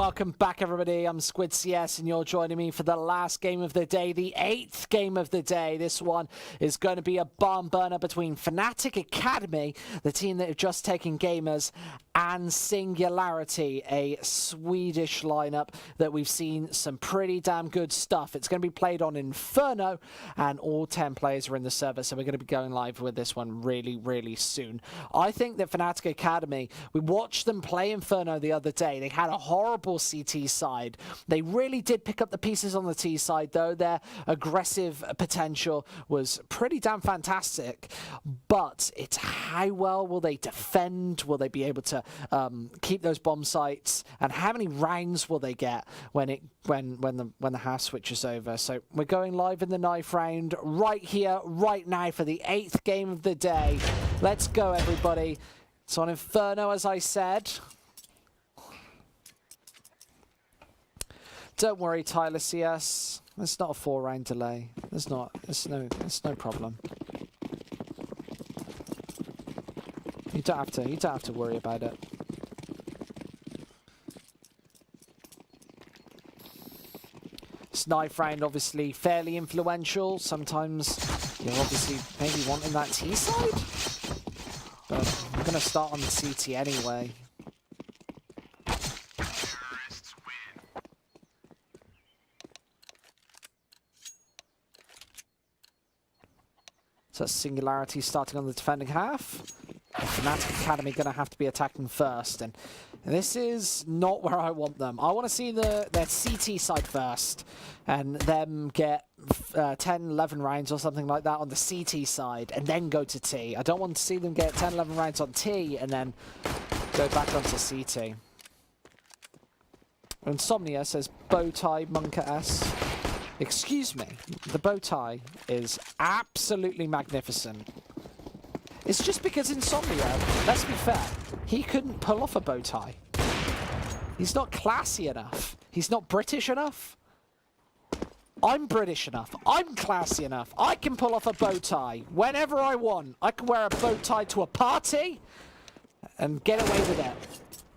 welcome back, everybody. I'm Squid CS, and you're joining me for the last game of the day, the 8th game of the day. This one is going to be a barn burner between FNATIC Academy, the team that have just taken Gamers, and Singularity, a Swedish lineup that we've seen some pretty damn good stuff. It's going to be played on Inferno, and all 10 players are in the server, so we're going to be going live with this one really, really soon. I think that FNATIC Academy, we watched them play Inferno the other day. They had a horrible CT side. They really did pick up the pieces on the T side, though. Their aggressive potential was pretty damn fantastic, but it's how well will they defend? Will they be able to keep those bomb sites? And how many rounds will they get when the half switches over? So we're going live in the knife round right here, right now for the 8th game of the day. Let's go, everybody. It's on Inferno, as I said. Don't worry, Tyler CS. It's not a 4-round delay. It's no problem. You don't have to worry about it. This knife round, obviously fairly influential. Sometimes you're obviously maybe wanting that T side, but I'm gonna start on the CT anyway. So Singularity starting on the defending half. FNATIC Academy going to have to be attacking first. And this is not where I want them. I want to see their CT side first. And them get 10, 11 rounds or something like that on the CT side. And then go to T. I don't want to see them get 10, 11 rounds on T and then go back onto CT. Insomnia says Bowtie Monka S. Excuse me, the bow tie is absolutely magnificent. It's just because Insomnia, let's be fair, he couldn't pull off a bow tie. He's not classy enough. He's not British enough. I'm British enough. I'm classy enough. I can pull off a bow tie whenever I want. I can wear a bow tie to a party and get away with it.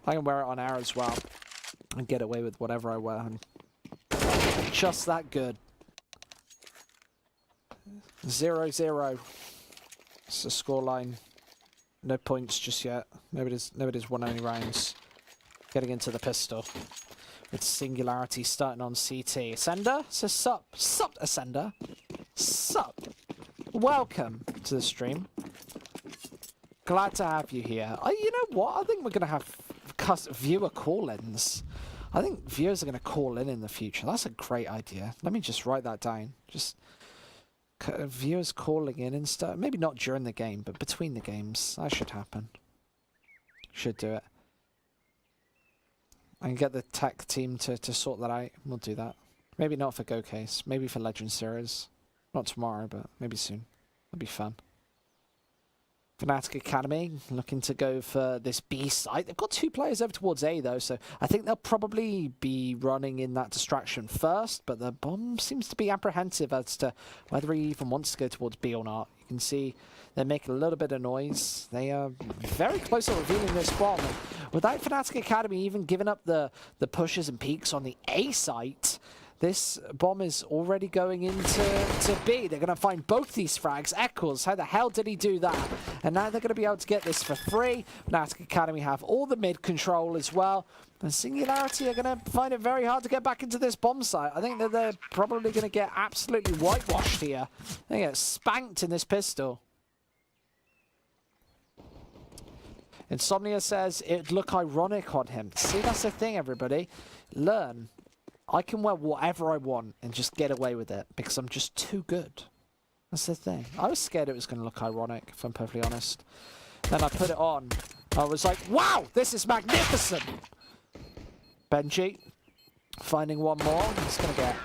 I can wear it on air as well and get away with whatever I wear. Just that good. 0-0. It's the scoreline. No points just yet. Nobody's won any rounds. Getting into the pistol. With Singularity starting on CT. Ascender says sup. Sup, Ascender. Sup. Welcome to the stream. Glad to have you here. You know what? I think we're going to have viewer call-ins. I think viewers are going to call in the future. That's a great idea. Let me just write that down. Just viewers calling in and stuff. Maybe not during the game, but between the games. That should happen. Should do it. I can get the tech team to sort that out. We'll do that. Maybe not for GOCASE. Maybe for Legend Series. Not tomorrow, but maybe soon. That'd be fun. FNATIC Academy looking to go for this B site. They've got 2 players over towards A though, so I think they'll probably be running in that distraction first, but the bomb seems to be apprehensive as to whether he even wants to go towards B or not. You can see they're making a little bit of noise. They are very close to revealing this bomb. Without FNATIC Academy even giving up the pushes and peaks on the A site, this bomb is already going into B. They're going to find both these frags. Eccles, how the hell did he do that? And now they're going to be able to get this for free. FNATIC Academy have all the mid control as well. And Singularity are going to find it very hard to get back into this bomb site. I think that they're probably going to get absolutely whitewashed here. They get spanked in this pistol. Insomnia says it'd look ironic on him. See, that's the thing, everybody. Learn. I can wear whatever I want and just get away with it because I'm just too good. That's the thing. I was scared it was going to look ironic, if I'm perfectly honest. Then I put it on. I was like, wow, this is magnificent. Benji finding one more. He's going to get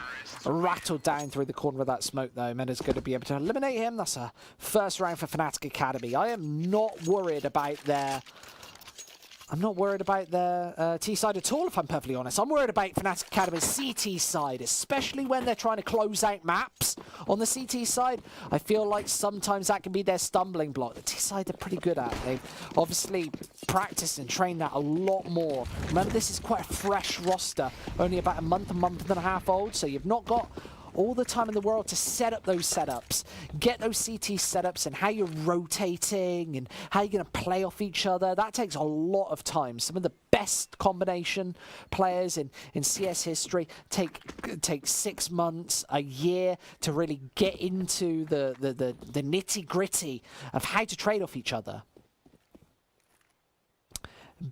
rattled down through the corner of that smoke, though. Meda's going to be able to eliminate him. That's a first round for FNATIC Academy. I am not worried about their I'm not worried about the T side at all, if I'm perfectly honest. I'm worried about FNATIC Academy's CT side, especially when they're trying to close out maps on the CT side. I feel like sometimes that can be their stumbling block. The T side they're pretty good at. They've obviously practiced and trained that a lot more. Remember, this is quite a fresh roster, only about a month and a half old, so you've not got all the time in the world to set up those setups, get those CT setups, and how you're rotating and how you're going to play off each other. That takes a lot of time. Some of the best combination players in CS history take 6 months, a year to really get into the nitty-gritty of how to trade off each other.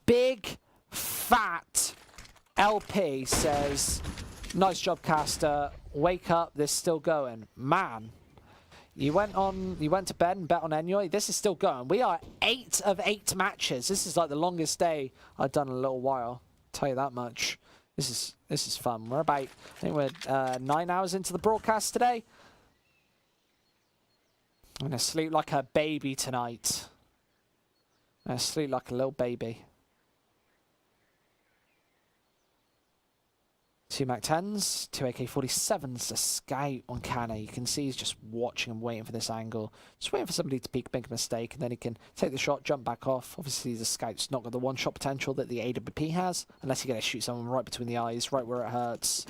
Big Fat LP says, nice job, Caster. Wake up, this is still going. Man, you went to bed and bet on Enjoy. This is still going. We are 8 of 8 matches. This is like the longest day I've done in a little while. I'll tell you that much. This is fun. We're about, I think we're 9 hours into the broadcast today. I'm gonna sleep like a baby tonight. I'm gonna sleep like a little baby. 2 MAC-10s, 2 AK-47s, a scout on Canna. You can see he's just watching and waiting for this angle. Just waiting for somebody to make a mistake, and then he can take the shot, jump back off. Obviously, the scout's not got the one-shot potential that the AWP has, unless you're going to shoot someone right between the eyes, right where it hurts.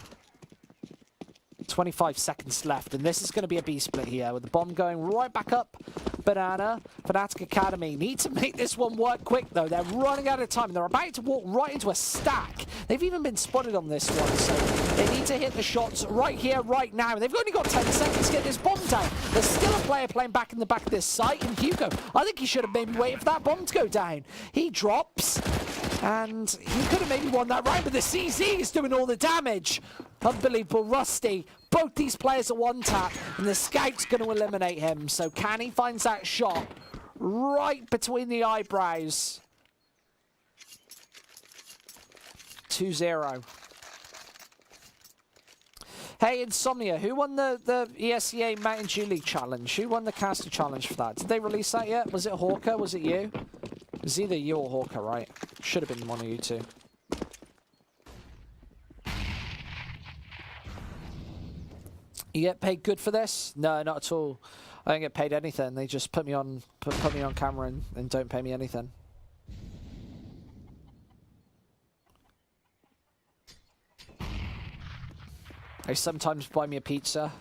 25 seconds left, and this is going to be a B-split here, with the bomb going right back up. Banana, FNATIC Academy need to make this one work quick, though. They're running out of time. They're about to walk right into a stack. They've even been spotted on this one, so they need to hit the shots right here, right now. They've only got 10 seconds to get this bomb down. There's still a player playing back in the back of this site, and Hugo, I think he should have maybe waited for that bomb to go down. He drops, and he could have maybe won that round, but the CZ is doing all the damage. Unbelievable. Rusty. Both these players are one tap, and the scout's going to eliminate him. So can he finds that shot right between the eyebrows. 2-0. Hey, Insomnia, who won the ESEA Mountain Dew League challenge? Who won the caster challenge for that? Did they release that yet? Was it Hawker? Was it you? It was either you or Hawker, right? Should have been one of you two. You get paid good for this? No, not at all. I don't get paid anything. They just put me on camera and don't pay me anything. They sometimes buy me a pizza.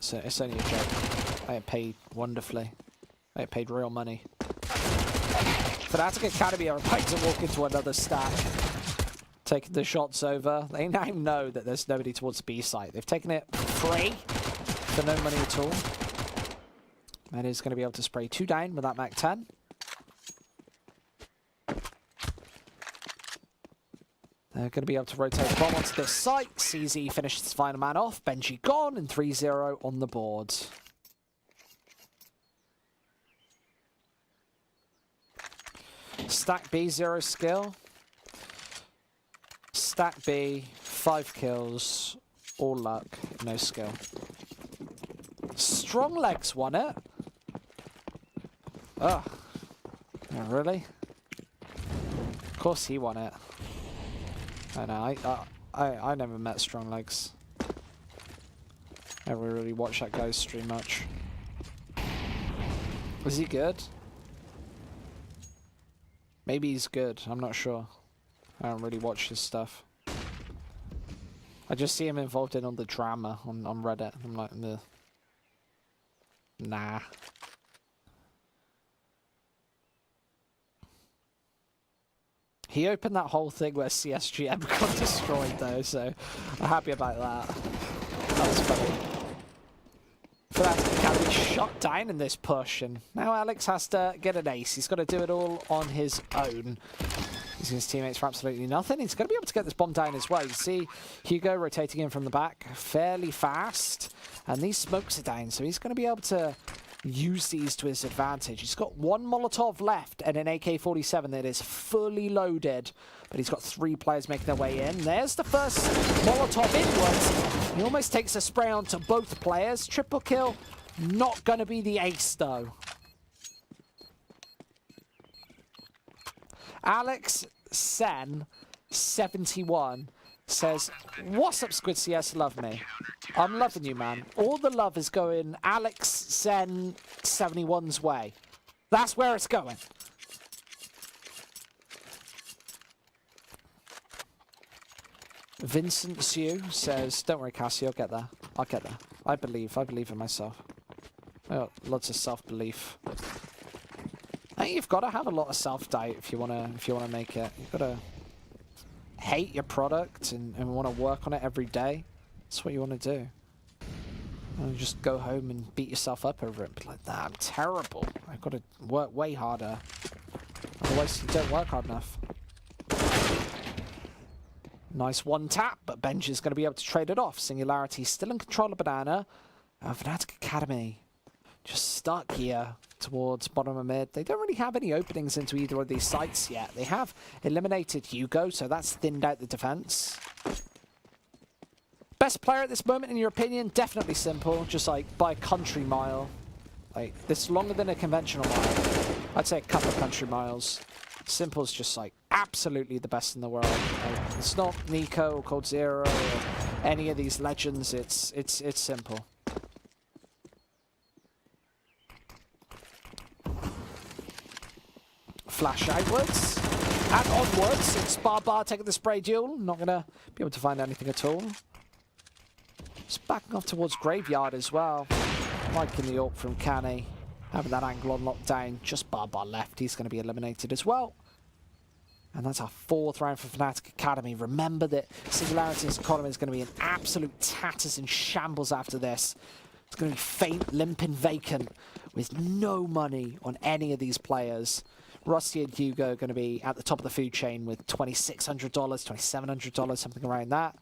So it's only a joke. I get paid wonderfully. I get paid real money. FNATIC Academy are about to walk into another stack. Taking the shots over. They now know that there's nobody towards the B site. They've taken it free for no money at all. And is going to be able to spray 2 down with that MAC-10. They're going to be able to rotate the bomb onto this site. CZ finishes his final man off. Benji gone and 3-0 on the board. Stack B, 0 skill. Stack B, 5 kills, all luck, no skill. Strong Legs won it. Oh, really? Of course he won it. I know. I never met Strong Legs. Never really watched that guy's stream much. Was he good? Maybe he's good. I'm not sure. I don't really watch his stuff. I just see him involved in all the drama on Reddit. I'm like, nah. He opened that whole thing where CSGM got destroyed though, so I'm happy about that. That was funny. FNATIC Academy shot down in this push, and now Alex has to get an ace. He's got to do it all on his own. Using his teammates for absolutely nothing. He's going to be able to get this bomb down as well. You see Hugo rotating in from the back fairly fast, and these smokes are down, so he's going to be able to use these to his advantage. He's got 1 Molotov left and an AK-47 that is fully loaded, but he's got 3 players making their way in. There's the first Molotov inwards. He almost takes a spray onto both players. Triple kill, not going to be the ace though. Alex Sen 71 says, "What's up, Squid CS? Love me. I'm loving you, man. All the love is going Alex Sen 71's way. That's where it's going." Vincent Sue says, "Don't worry, Cassie, I'll get there. I'll get there. I believe in myself. I got lots of self-belief. I think you've got to have a lot of self-doubt if you wanna make it. You've got to hate your product and want to work on it every day. That's what you want to do. And just go home and beat yourself up over it. Be like, nah, I'm terrible. I've got to work way harder. Otherwise, you don't work hard enough." Nice one tap, but Benji is going to be able to trade it off. Singularity still in control of Banana. FNATIC Academy just stuck here towards bottom of mid. They don't really have any openings into either of these sites yet. They have eliminated Hugo, so that's thinned out the defense. Best player at this moment, in your opinion? Definitely Simple, just like by a country mile. Like, this longer than a conventional mile. I'd say a couple of country miles. Simple's just like absolutely the best in the world. Like, it's not Nico or Cold Zero or any of these legends. It's Simple. Flash outwards and onwards. It's Bar taking the spray duel. Not gonna be able to find anything at all. It's backing off towards Graveyard as well. Liking the AWP from Canny. Having that angle on lockdown. Just Bar left. He's going to be eliminated as well. And that's our 4th round for FNATIC Academy. Remember that Singularity's economy is going to be in absolute tatters and shambles after this. It's going to be faint, limp and vacant with no money on any of these players. Rusty and Hugo are going to be at the top of the food chain with $2,600, $2,700, something around that.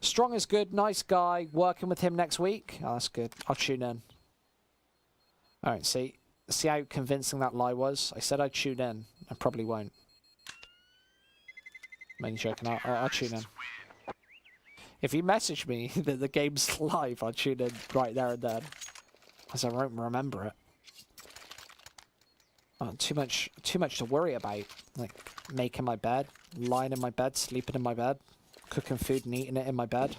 Strong is good. Nice guy. Working with him next week. Oh, that's good. I'll tune in. All right, see how convincing that lie was? I said I'd tune in. I probably won't. I'm only joking. I'll tune in. If you message me that the game's live, I'll tune in right there and then. Because I won't remember it. Oh, too much to worry about. Like, making my bed, lying in my bed, sleeping in my bed, cooking food and eating it in my bed.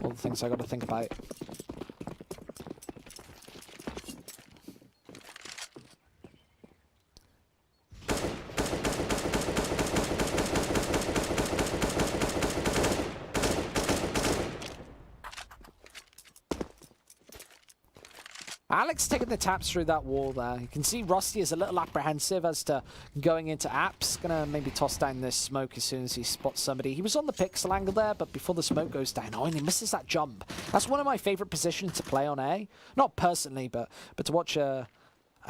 All the things I got to think about. Alex taking the taps through that wall there. You can see Rusty is a little apprehensive as to going into apps. Gonna maybe toss down this smoke as soon as he spots somebody. He was on the pixel angle there, but before the smoke goes down, oh, and he misses that jump. That's one of my favorite positions to play on A. Not personally, but to watch a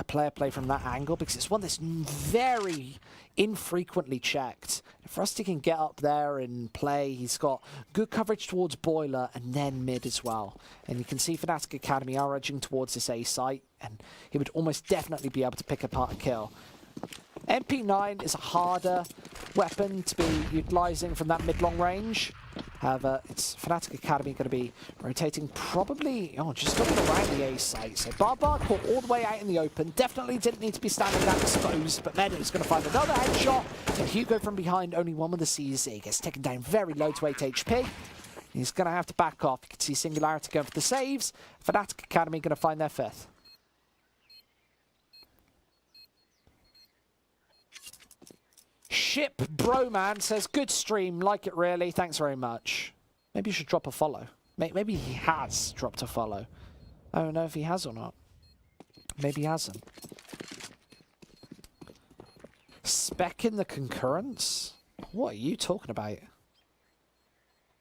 player play from that angle, because it's one that's very infrequently checked. If Rusty can get up there and play, he's got good coverage towards Boiler and then mid as well. And you can see FNATIC Academy are edging towards this A site, and he would almost definitely be able to pick apart a kill. MP9 is a harder weapon to be utilising from that mid-long range. However, it's FNATIC Academy going to be rotating probably, just going around the A site. So Bar caught all the way out in the open. Definitely didn't need to be standing that exposed, but Meadows going to find another headshot. And Hugo from behind, only one with the CZ, gets taken down very low to 8 HP. He's going to have to back off. You can see Singularity going for the saves. FNATIC Academy going to find their 5th. Ship Broman says, good stream, like it really, thanks very much. Maybe you should drop a follow. Maybe he has dropped a follow. I don't know if he has or not. Maybe he hasn't. Spec in the concurrence? What are you talking about?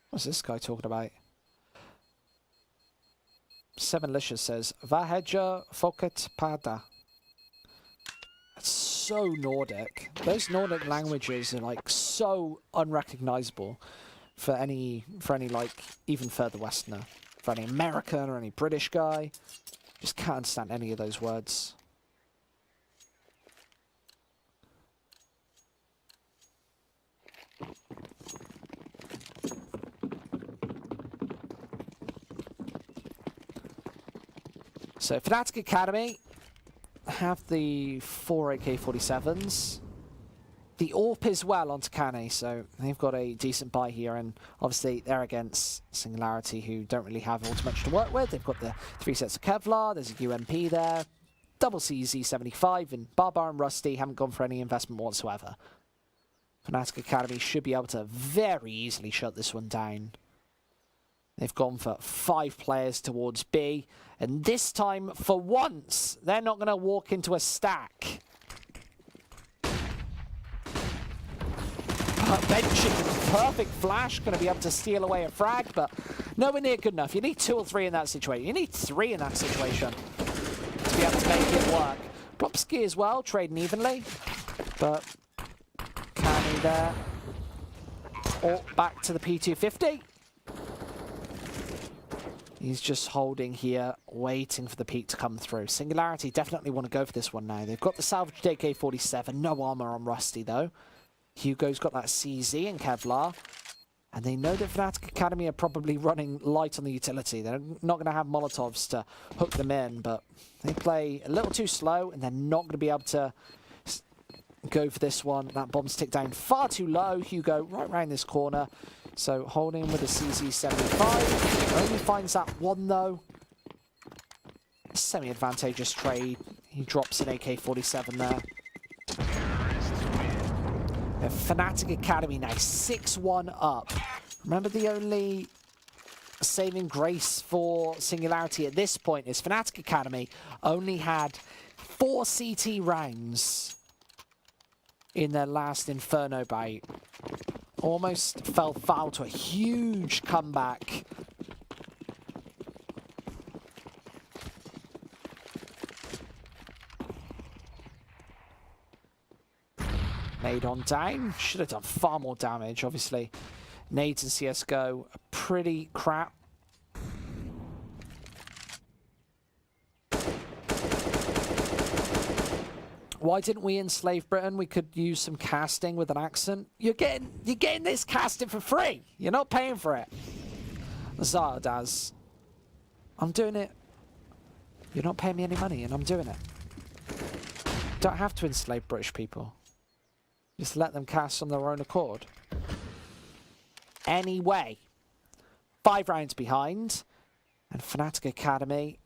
What's this guy talking about? Sevenlicious says, Vaheja Foket Pada. That's so Nordic. Those Nordic languages are like so unrecognizable for any like even further Westerner. For any American or any British guy. Just can't understand any of those words. So FNATIC Academy have the 4 AK-47s. The AWP as well onto Canny, so they've got a decent buy here, and obviously they're against Singularity, who don't really have all too much to work with. They've got the 3 sets of Kevlar, there's a UMP there, double CZ75, and Barbar and Rusty haven't gone for any investment whatsoever. FNATIC Academy should be able to very easily shut this one down. They've gone for 5 players towards B, and this time, for once, they're not going to walk into a stack. Benching, perfect flash, going to be able to steal away a frag, but nowhere near good enough. You need 2 or 3 in that situation. You need 3 in that situation to be able to make it work. Propsky as well, trading evenly, but Canny there. Or back to the P250. He's just holding here, waiting for the peak to come through. Singularity definitely want to go for this one now. They've got the salvaged AK-47, no armor on Rusty though. Hugo's got that CZ and Kevlar. And they know that FNATIC Academy are probably running light on the utility. They're not going to have Molotovs to hook them in, but they play a little too slow, and they're not going to be able to go for this one. That bomb's ticked down far too low. Hugo right around this corner. So holding with a CZ75. Only finds that one, though. Semi-advantageous trade. He drops an AK-47 there. FNATIC Academy now 6-1 up. Remember, the only saving grace for Singularity at this point is FNATIC Academy only had 4 CT rounds in their last Inferno bout. Almost fell foul to a huge comeback. Nade on down. Should have done far more damage, obviously. Nades in CSGO are pretty crap. Why didn't we enslave Britain? We could use some casting with an accent. You're getting this casting for free. You're not paying for it. Zardoz. I'm doing it. You're not paying me any money, and I'm doing it. Don't have to enslave British people. Just let them cast on their own accord. Anyway, 5 rounds behind, and FNATIC Academy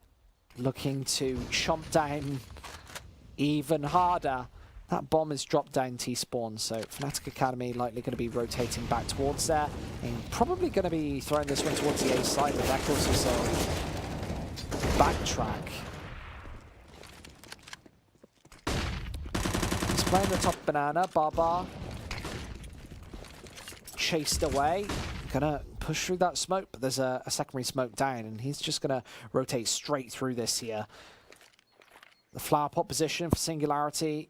looking to chomp down even harder. That bomb is dropped down T-spawn, so FNATIC Academy likely going to be rotating back towards there, and probably going to be throwing this one towards the A side, but that course also backtrack. He's playing the top banana. Barbar chased away. Gonna push through that smoke, but there's a secondary smoke down, and he's just gonna rotate straight through this here. The flower pot position for Singularity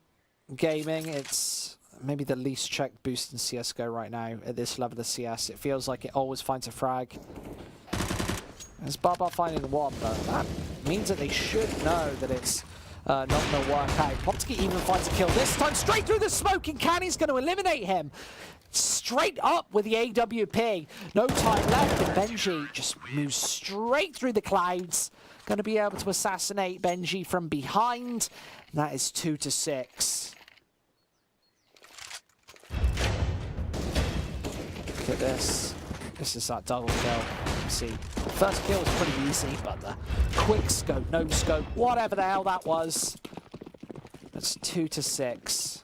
Gaming, it's maybe the least checked boost in CSGO right now at this level of CS. It feels like it always finds a frag. There's Barbar finding one, but that means that they should know that it's not going to work out. Popsky even finds a kill this time, straight through the smoke, and Canny's going to eliminate him. Straight up with the AWP. No time left, and Benji just moves straight through the clouds. Going to be able to assassinate Benji from behind. And that is 2-6. Look at this. This is that double kill. See, first kill was pretty easy, but the quick scope, no scope, whatever the hell that was. That's 2-6.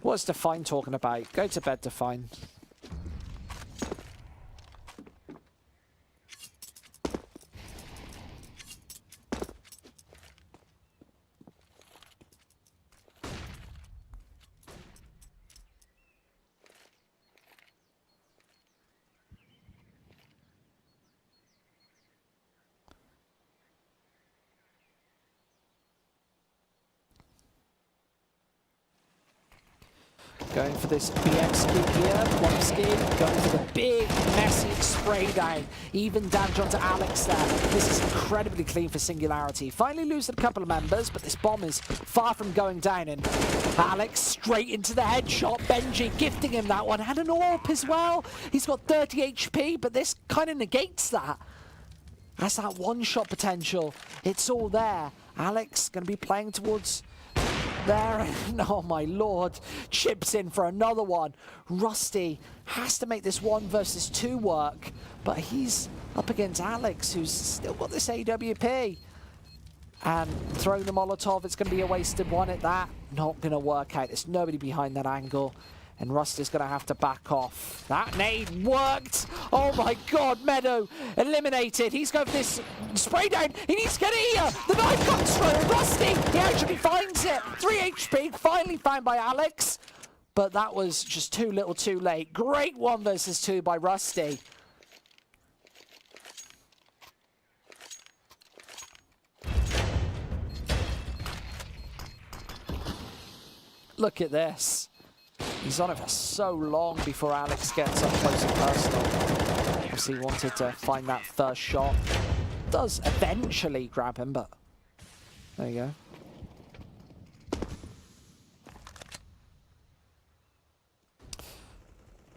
What's Define talking about? Go to bed, Define. Going for this BX scoop here, Plumsky going for the big, messy spray down. Even damage onto Alex there. This is incredibly clean for Singularity. Finally losing a couple of members, but this bomb is far from going down. And Alex straight into the headshot. Benji gifting him that one. And an AWP as well. He's got 30 HP, but this kind of negates that. That's that one-shot potential. It's all there. Alex going to be playing towards there. And oh my lord, chips in for another one. Rusty has to make this 1 versus 2 work, but he's up against Alex, who's still got this AWP. And throwing the Molotov, it's going to be a wasted one at that. Not going to work out. There's nobody behind that angle. And Rusty's going to have to back off. That nade worked. Oh my god, Meadow eliminated. He's going for this spray down. He needs to get it here. The knife comes through. Rusty, he actually finds it. 3 HP, finally found by Alex. But that was just too little too late. Great 1 versus 2 by Rusty. Look at this. He's on it for so long before Alex gets up close and personal. Obviously he wanted to find that first shot. Does eventually grab him, but there you go.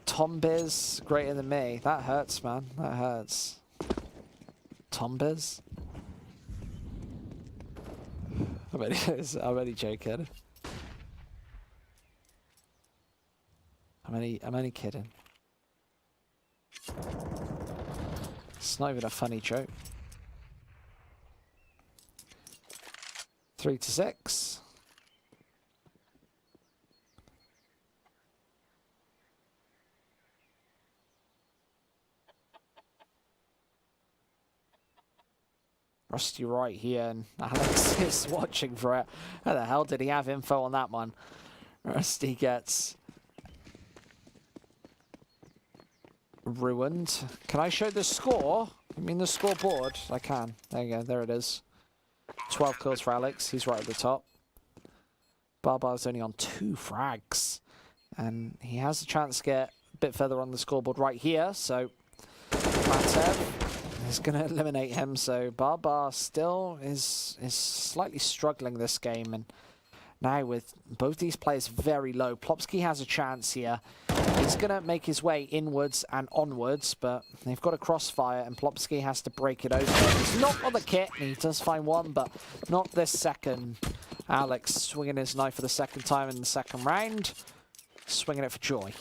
Tombiz greater than me. That hurts, man. That hurts. Tombiz? I'm only joking. I'm only kidding. It's not even a funny joke. 3-6. Rusty right here, and Alex is watching for it. How the hell did he have info on that one? Rusty gets ruined. Can I show the score? I mean the scoreboard? I can. There you go. There it is. 12 kills for Alex. He's right at the top. Barbar's only on 2 frags. And he has a chance to get a bit further on the scoreboard right here. So Matev is going to eliminate him. So Barbar still is slightly struggling this game. And now with both these players very low, Plopsky has a chance here. He's going to make his way inwards and onwards, but they've got a crossfire, and Plopsky has to break it open. He's not on the kit, and he does find one, but not this second. Alex swinging his knife for the second time in the second round, swinging it for joy.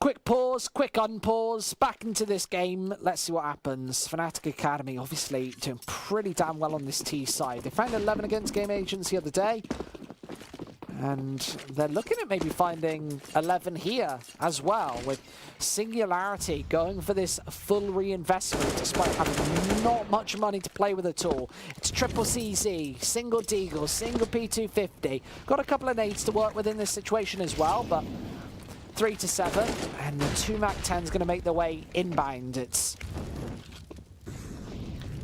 Quick pause, quick unpause, back into this game. Let's see what happens. FNATIC Academy obviously doing pretty damn well on this T side. They found 11 against Game Agents the other day. And they're looking at maybe finding 11 here as well, with Singularity going for this full reinvestment despite having not much money to play with at all. It's triple CZ, single Deagle, single P250. Got a couple of nades to work with in this situation as well, but 3-7, and the 2 MAC-10s going to make their way inbound. It's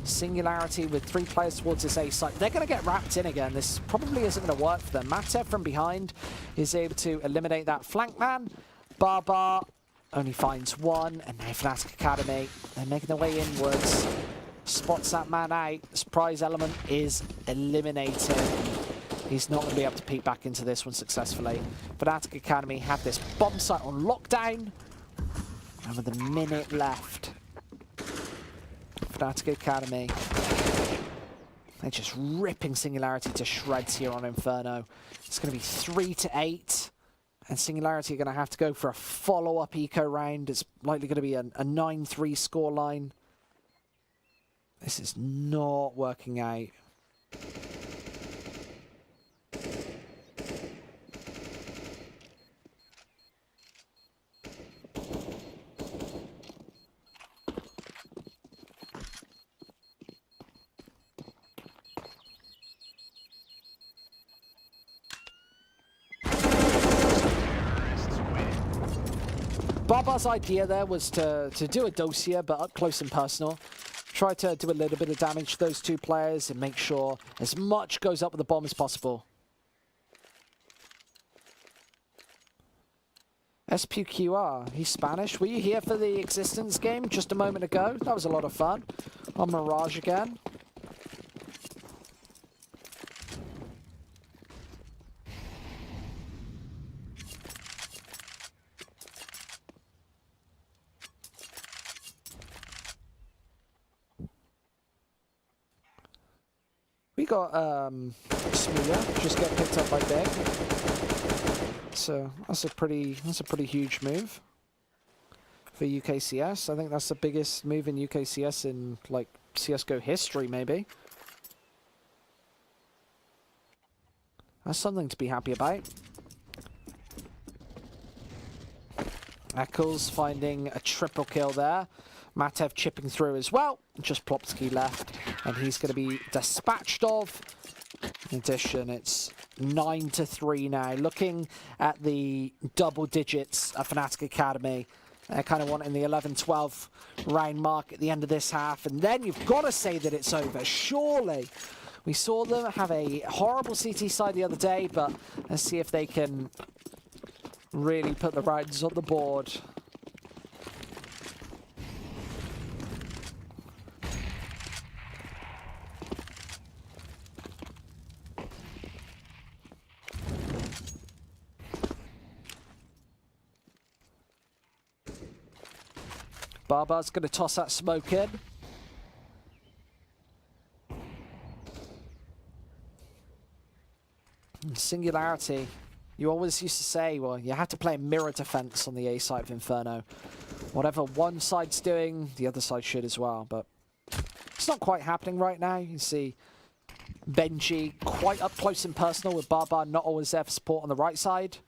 Singularity with 3 players towards this A site. They're going to get wrapped in again. This probably isn't going to work for them. Matev from behind is able to eliminate that flank man. Barbar only finds 1, and now FNATIC Academy, they're making their way inwards. Spots that man out. Surprise element is eliminated. He's not going to be able to peek back into this one successfully. FNATIC Academy have this bomb site on lockdown. And with a minute left, FNATIC Academy, they're just ripping Singularity to shreds here on Inferno. It's going to be 3-8. And Singularity are going to have to go for a follow-up eco round. It's likely going to be a 9-3 scoreline. This is not working out. Barbar's idea there was to do a dossier, but up close and personal. Try to do a little bit of damage to those 2 players and make sure as much goes up with the bomb as possible. SPQR, he's Spanish. Were you here for the Existence game just a moment ago? That was a lot of fun. On Mirage again. We got Smoother just get picked up by Big. So that's a pretty huge move for UKCS. I think that's the biggest move in UKCS in like CS:GO history, maybe. That's something to be happy about. Eccles finding a triple kill there. Matev chipping through as well. Just Plopsky left, and he's going to be dispatched of. In addition, it's 9-3 now. Looking at the double digits of FNATIC Academy, they're kind of wanting the 11-12 round mark at the end of this half, and then you've got to say that it's over, surely. We saw them have a horrible CT side the other day, but let's see if they can really put the rounds on the board. Barbar's going to toss that smoke in. Singularity. You always used to say, well, you have to play mirror defense on the A side of Inferno. Whatever one side's doing, the other side should as well, but it's not quite happening right now. You can see Benji quite up close and personal with Barbar not always there for support on the right side.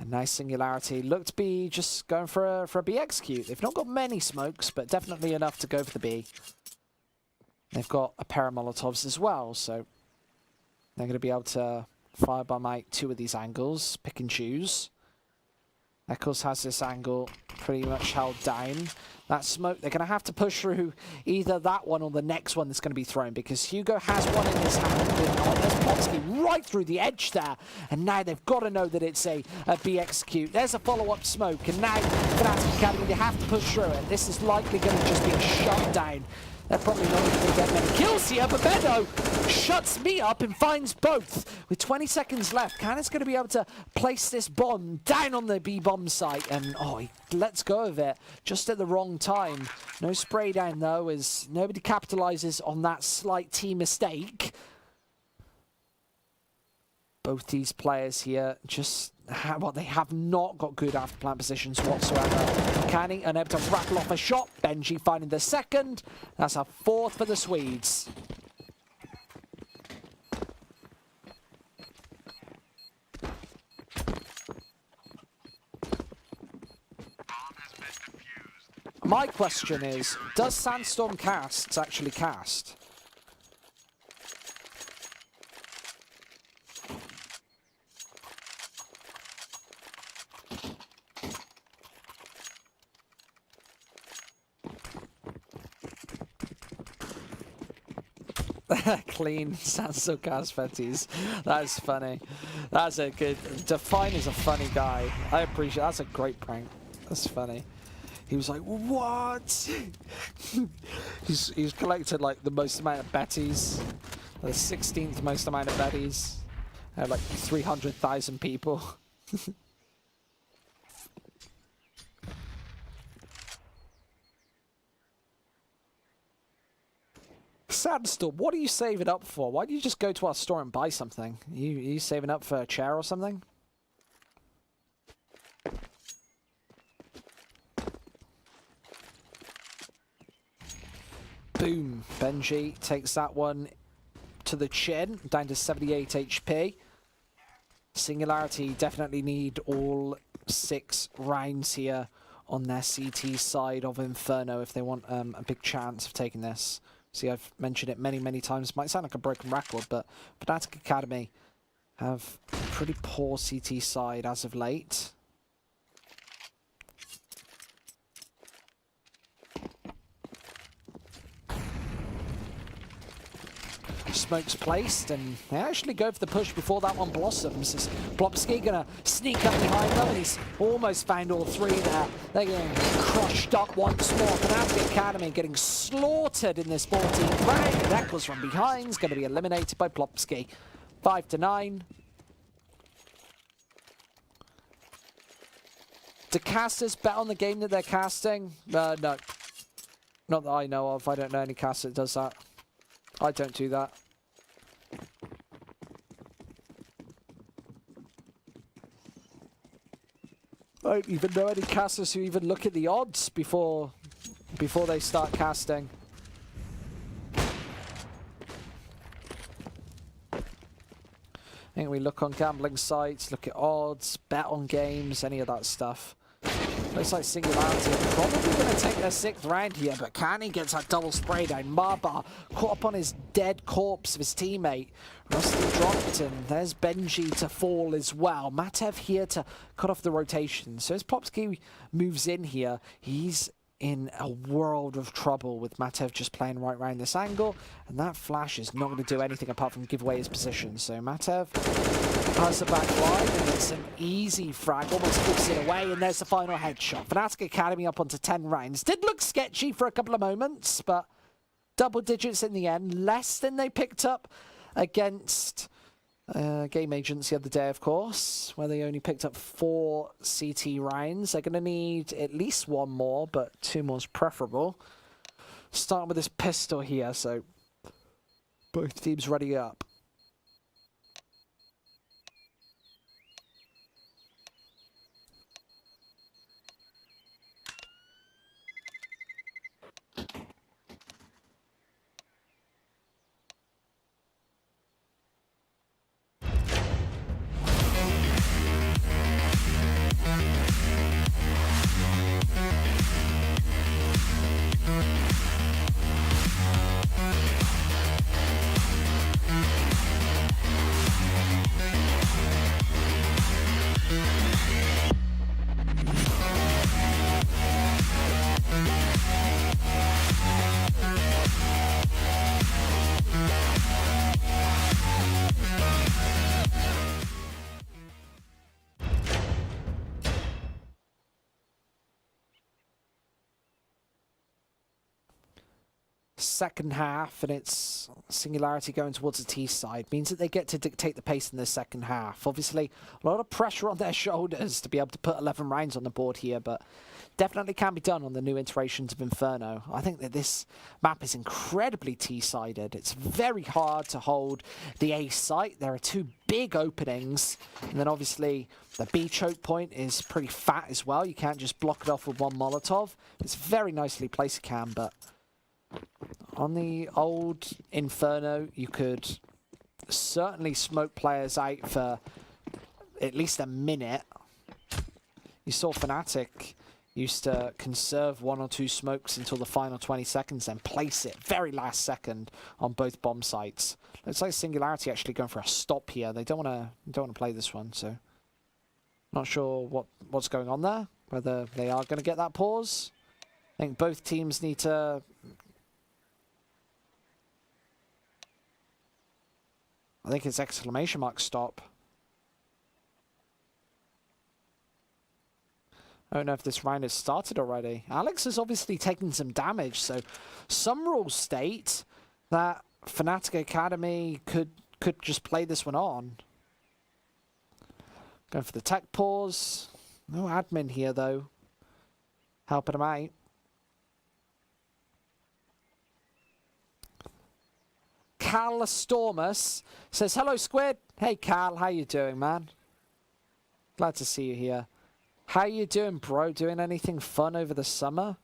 A nice Singularity. Look to be just going for a B execute. They've not got many smokes, but definitely enough to go for the B. They've got a pair of Molotovs as well, so they're going to be able to fire by might two of these angles, pick and choose. Eccles has this angle pretty much held down. That smoke, they're going to have to push through either that one or the next one that's going to be thrown, because Hugo has one in his hand. There's Plopsky right through the edge there. And now they've got to know that it's a B execute. There's a follow-up smoke. And now FNATIC Academy, they have to push through it. This is likely going to just be a shutdown. They're probably not even going to get many kills here, but Bedo shuts me up and finds both. With 20 seconds left, Cannon's going to be able to place this bomb down on the B bomb site, and oh, he lets go of it just at the wrong time. No spray down though, as nobody capitalizes on that slight team mistake. Both these players here just they have not got good after plant positions whatsoever. Canny unable to rattle off a shot. Benji finding the second. That's a fourth for the Swedes. My question is, does Sandstorm casts actually cast? Clean Sanso cast Fetis. That's funny. That's a good... Define is a funny guy. I appreciate... That's a great prank. That's funny. He was like, what? he's collected like the most amount of betties. The 16th most amount of betties. Like 300,000 people. Sandstorm, what are you saving up for? Why don't you just go to our store and buy something? Are you saving up for a chair or something? Boom. Benji takes that one to the chin, down to 78 HP. Singularity definitely need all 6 rounds here on their CT side of Inferno if they want a big chance of taking this. See, I've mentioned it many, many times. Might sound like a broken record, but FNATIC Academy have a pretty poor CT side as of late. smokes placed, and they actually go for the push before that one blossoms. Is Plopsky gonna sneak up behind them, and he's almost found all three there. They're getting crushed up once more. FNATIC Academy getting slaughtered in this 14th round. Eccles from behind is going to be eliminated by Plopsky. 5-9. Do casters bet on the game that they're casting? No. Not that I know of. I don't know any caster that does that. I don't do that. I don't even know any casters who even look at the odds before they start casting. I think we look on gambling sites, look at odds, bet on games, any of that stuff. Looks like Singularity are probably going to take their 6th round here, but Kani gets that double spray down. Marbar caught up on his dead corpse of his teammate. Rusty dropped, and there's Benji to fall as well. Matev here to cut off the rotation. So as Plopsky moves in here, he's in a world of trouble with Matev just playing right around this angle, and that flash is not going to do anything apart from give away his position. So Matev has the back line, and it's an easy frag, almost gives it away, and there's the final headshot. FNATIC Academy up onto 10 rounds. Did look sketchy for a couple of moments, but double digits in the end, less than they picked up against Game Agents the other day, of course, where they only picked up 4 CT rounds. They're going to need at least 1 more, but 2 more is preferable. Starting with this pistol here, so both teams ready up. Second half, and it's Singularity going towards the T side, means that they get to dictate the pace in the second half. Obviously, a lot of pressure on their shoulders to be able to put 11 rounds on the board here, but definitely can be done on the new iterations of Inferno. I think that this map is incredibly T-sided. It's very hard to hold the A site. There are 2 big openings, and then obviously the B choke point is pretty fat as well. You can't just block it off with 1 Molotov. It's very nicely placed, Cam, but on the old Inferno, you could certainly smoke players out for at least a minute. You saw FNATIC used to conserve 1 or 2 smokes until the final 20 seconds, then place it very last second on both bomb sites. Looks like Singularity actually going for a stop here. They don't want to play this one, so not sure what's going on there. Whether they are going to get that pause. I think both teams need to. I think it's exclamation mark stop. I don't know if this round has started already. Alex has obviously taken some damage, so some rules state that FNATIC Academy could just play this one on. Going for the tech pause. No admin here, though. Helping him out. Cal Stormus says, hello, Squid. Hey, Cal. How you doing, man? Glad to see you here. How you doing, bro? Doing anything fun over the summer?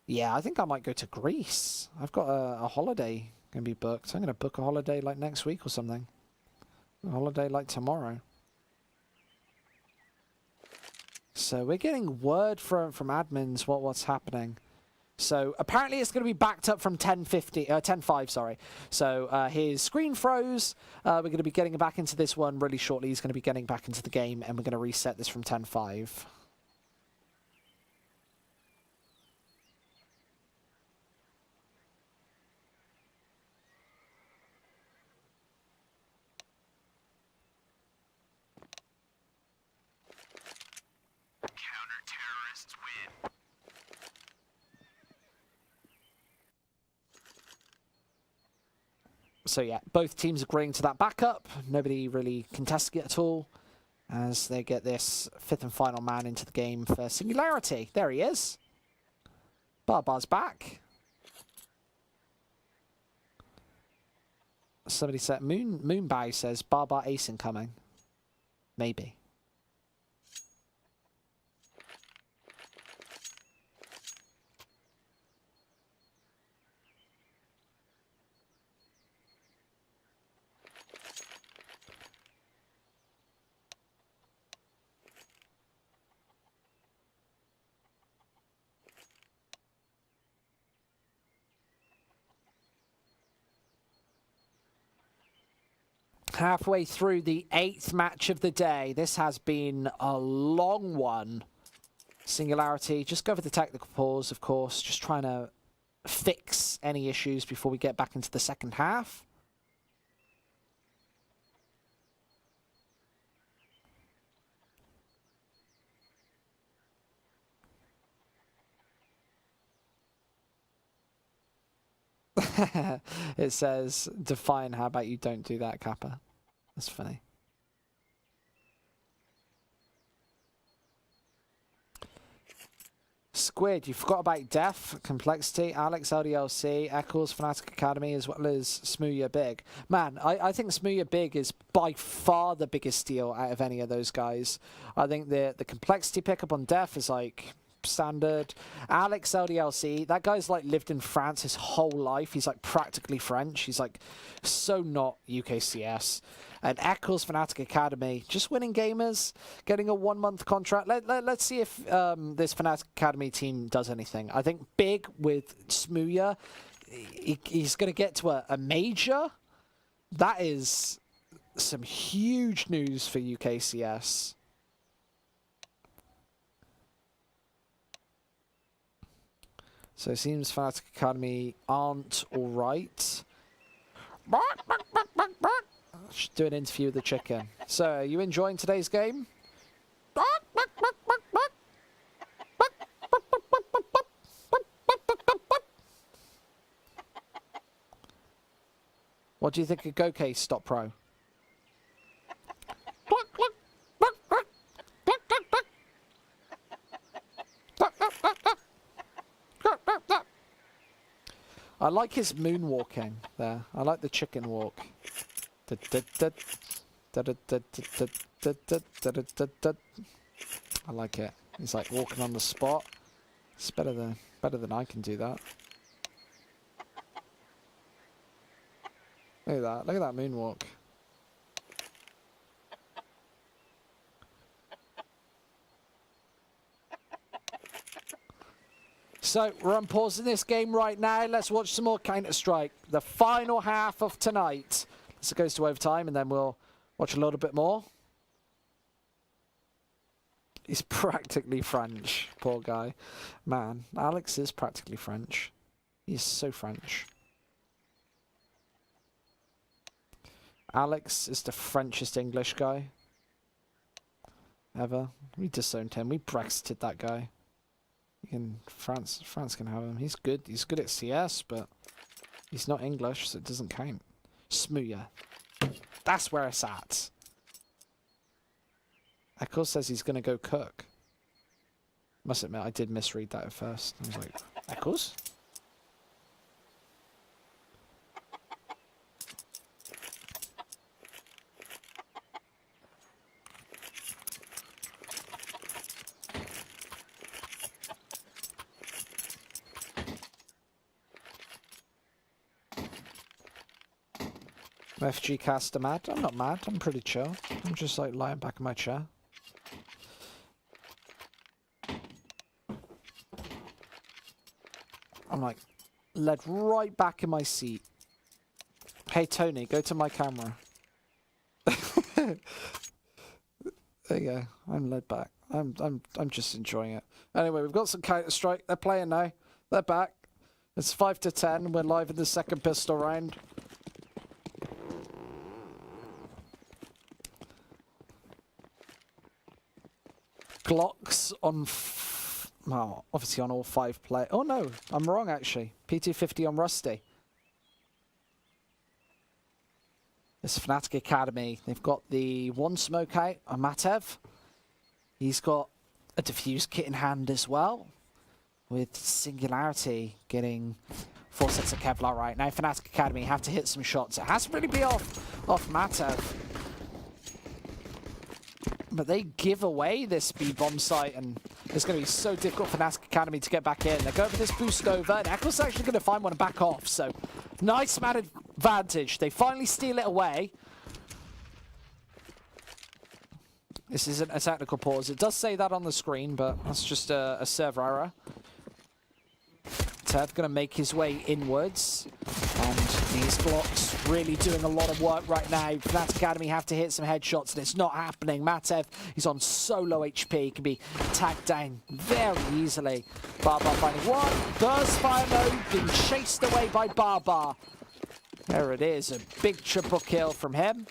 Yeah, I think I might go to Greece. I've got a holiday going to be booked. I'm going to book a holiday like next week or something. A holiday like tomorrow. So we're getting word from admins what's happening. So apparently it's going to be backed up from 10.5, sorry. So his screen froze. We're going to be getting back into this one really shortly. He's going to be getting back into the game, and we're going to reset this from 10.5. So yeah, both teams agreeing to that backup. Nobody really contesting it at all as they get this 5th and final man into the game for Singularity. There he is. Barbar's back. Somebody said, Moonbag says, Barbar ace incoming. Maybe. Halfway through the 8th match of the day. This has been a long one. Singularity, just go for the technical pause, of course. Just trying to fix any issues before we get back into the second half. It says, Define, how about you don't do that, Kappa? That's funny. Squid, you forgot about Def, Complexity, Alex LDLC, Eccles, FNATIC Academy, as well as Smooya Big. Man, I think Smooya Big is by far the biggest deal out of any of those guys. I think the Complexity pickup on Def is like standard. Alex LDLC, that guy's like lived in France his whole life. He's like practically French. He's like so not UKCS. And Eccles FNATIC Academy, just winning gamers, getting a 1-month contract. Let's see if this FNATIC Academy team does anything. I think Big with Smooya, he's going to get to a major. That is some huge news for UKCS. So it seems FNATIC Academy aren't all right. Should do an interview with the chicken. So, are you enjoying today's game? What do you think of GOCASE Stop Pro? I like his moonwalking there. I like the chicken walk. I like it. He's like walking on the spot. It's better than I can do that. Look at that. Look at that moonwalk. So, we're unpausing this game right now. Let's watch some more Counter-Strike. The final half of tonight. So it goes to overtime, and then we'll watch a little bit more. He's practically French, poor guy. Man, Alex is practically French. He's so French. Alex is the Frenchest English guy ever. We disowned him. We Brexited that guy. France can have him. He's good. He's good at CS, but he's not English, so it doesn't count. Smooya. That's where it's at. Eccles says he's going to go cook. Must admit, I did misread that at first. I was like, Eccles? FG caster mad? I'm not mad. I'm pretty chill. I'm just like lying back in my chair. I'm like led right back in my seat. Hey Tony, go to my camera. There you go. I'm led back. I'm just enjoying it. Anyway, we've got some Counter-Strike. They're playing now. They're back. It's 5-10. We're live in the second pistol round. Glocks on, well, obviously on all 5 play. Oh no, I'm wrong actually. PT50 on Rusty. This FNATIC Academy, they've got the one smoke out on Matev. He's got a diffuse kit in hand as well, with Singularity getting 4 sets of Kevlar right now. FNATIC Academy have to hit some shots. It has to really be off Matev. But they give away this B-bomb site, and it's going to be so difficult for FNATIC Academy to get back in. They go for this boost over, and Eccles actually going to find one and back off. So, nice amount of advantage. They finally steal it away. This isn't a technical pause. It does say that on the screen, but that's just a server error. Tev going to make his way inwards, and these blocks really doing a lot of work right now. FNATIC Academy have to hit some headshots, and it's not happening. Matev, he's on so low HP, can be tagged down very easily. Barbar finding one, burst fire mode, being chased away by Barbar. There it is, a big triple kill from him.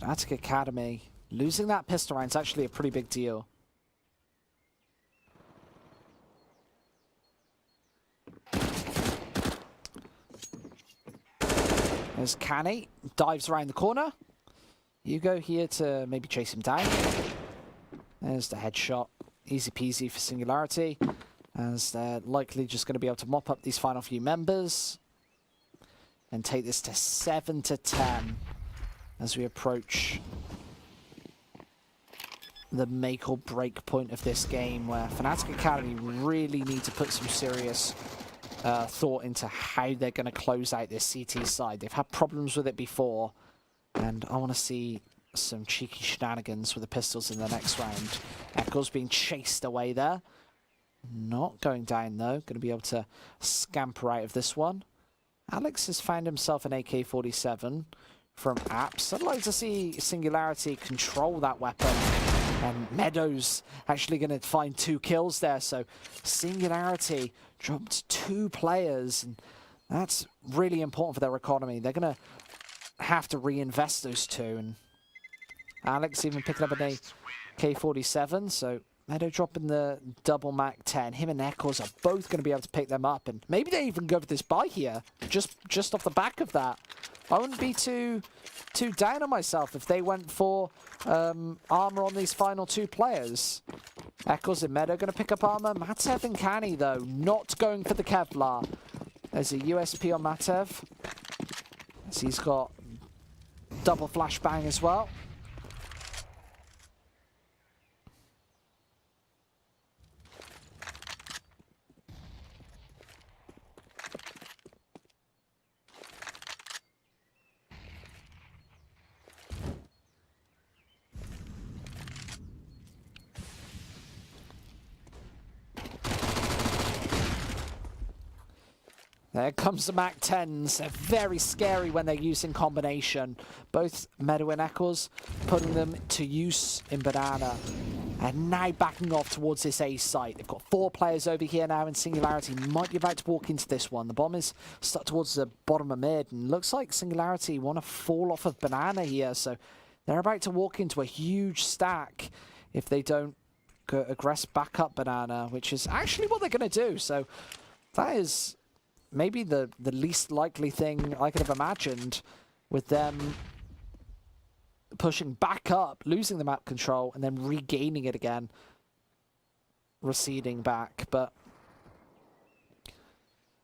FNATIC Academy, losing that pistol round is actually a pretty big deal. There's Canny, dives around the corner. Hugo here to maybe chase him down. There's the headshot, easy peasy for Singularity, as they're likely just going to be able to mop up these final few members and take this to 7-10. As we approach the make or break point of this game, where FNATIC Academy really need to put some serious thought into how they're going to close out this CT side. They've had problems with it before, and I want to see some cheeky shenanigans with the pistols in the next round. Eccles being chased away there. Not going down though, going to be able to scamper out of this one. Alex has found himself an AK-47 from Apps. I'd like to see Singularity control that weapon, and Meadows actually going to find 2 kills there. So Singularity dropped 2 players, and that's really important for their economy. They're going to have to reinvest those 2, and Alex even picking up an AK-47, so Meadow dropping the double Mac 10. Him and Eccles are both going to be able to pick them up, and maybe they even go for this buy here, just off the back of that. I wouldn't be too down on myself if they went for armor on these final 2 players. Eccles and Meadow going to pick up armor. Matev and Canny, though, not going for the Kevlar. There's a USP on Matev, as he's got double flashbang as well. There comes the Mac 10s. They're very scary when they're used in combination. Both Meadow and Eccles putting them to use in Banana. And now backing off towards this A site. They've got 4 players over here now, and Singularity might be about to walk into this one. The bomb is stuck towards the bottom of mid, and looks like Singularity want to fall off of Banana here. So they're about to walk into a huge stack if they don't go aggress back up Banana, which is actually what they're going to do. So that is maybe the least likely thing I could have imagined, with them pushing back up, losing the map control, and then regaining it again, receding back. But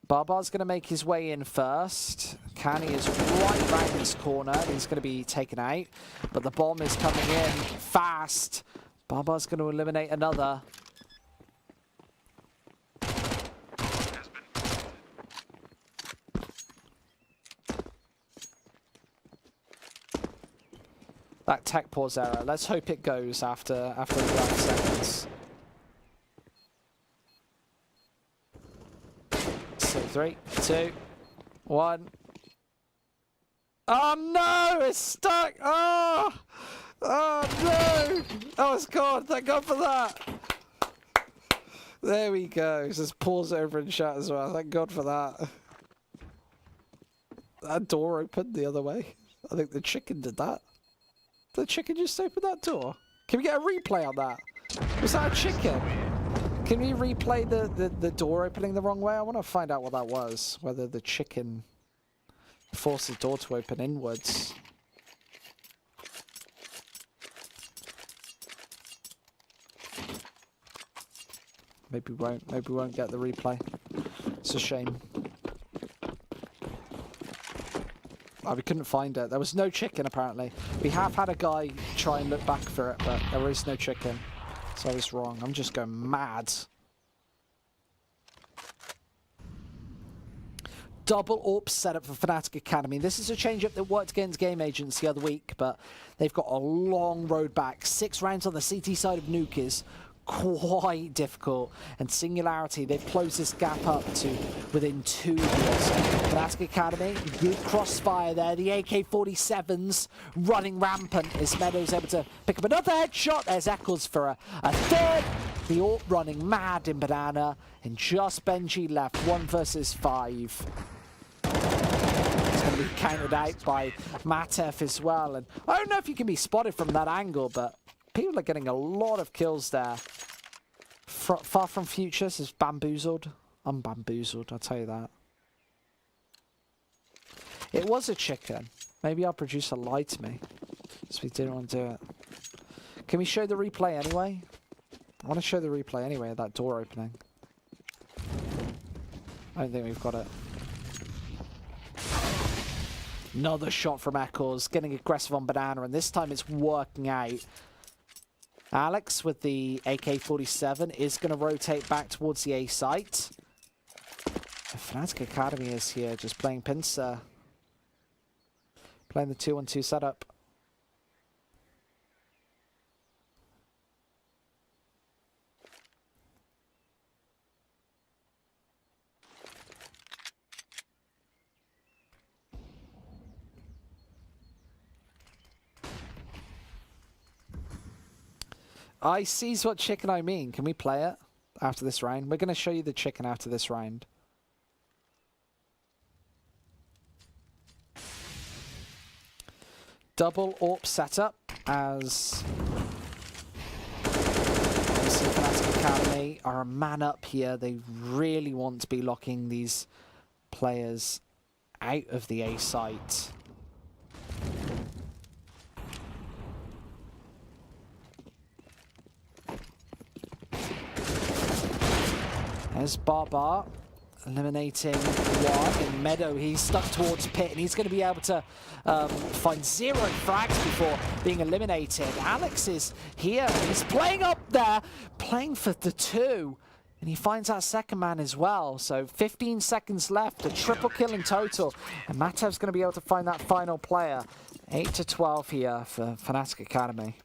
Barbar's going to make his way in first. Canny is right around this corner. He's going to be taken out, but the bomb is coming in fast. Barbar's going to eliminate another. That tech pause error. Let's hope it goes after the last seconds. So 3, 2, 1. Oh no, it's stuck. Oh, oh no. Oh, it's gone. Thank God for that. There we go. It says pause over in chat as well. Thank God for that. That door opened the other way. I think the chicken did that. Did the chicken just open that door? Can we get a replay on that? Was that a chicken? Can we replay the door opening the wrong way? I want to find out what that was. Whether the chicken forced the door to open inwards. Maybe we won't get the replay. It's a shame. Oh, we couldn't find it. There was no chicken, apparently. We have had a guy try and look back for it, but there is no chicken. So I was wrong. I'm just going mad. Double AWP setup for FNATIC Academy. This is a change-up that worked against Game Agents the other week, but they've got a long road back. 6 rounds on the CT side of Nuke is quite difficult, and Singularity, they've closed this gap up to within 2 years. FNATIC Academy, good crossfire there. The AK-47s running rampant as Meadows able to pick up another headshot. There's Eccles for a third. The AWP running mad in Banana, and just Benji left, 1 versus 5. It's going to be counted out by Matef as well, and I don't know if you can be spotted from that angle, but people are getting a lot of kills there. Far from Futures is bamboozled. I'm bamboozled, I'll tell you that. It was a chicken. Maybe our producer lied to me, so we didn't want to do it. Can we show the replay anyway? I want to show the replay anyway of that door opening. I don't think we've got it. Another shot from Eccles, getting aggressive on Banana, and this time it's working out. Alex with the AK-47 is going to rotate back towards the A site. FNATIC Academy is here, just playing pincer. Playing the 2-1-2 setup. I sees what chicken I mean. Can we play it after this round? We're going to show you the chicken after this round. Double AWP setup as FNATIC Academy are a man up here. They really want to be locking these players out of the A site. There's Barbar eliminating one. In Meadow, he's stuck towards Pit, and he's going to be able to find 0 frags before being eliminated. Alex is here. He's playing up there, playing for the 2. And he finds that second man as well. So 15 seconds left, a triple kill in total. And Matev's going to be able to find that final player. 8-12 here for FNATIC Academy.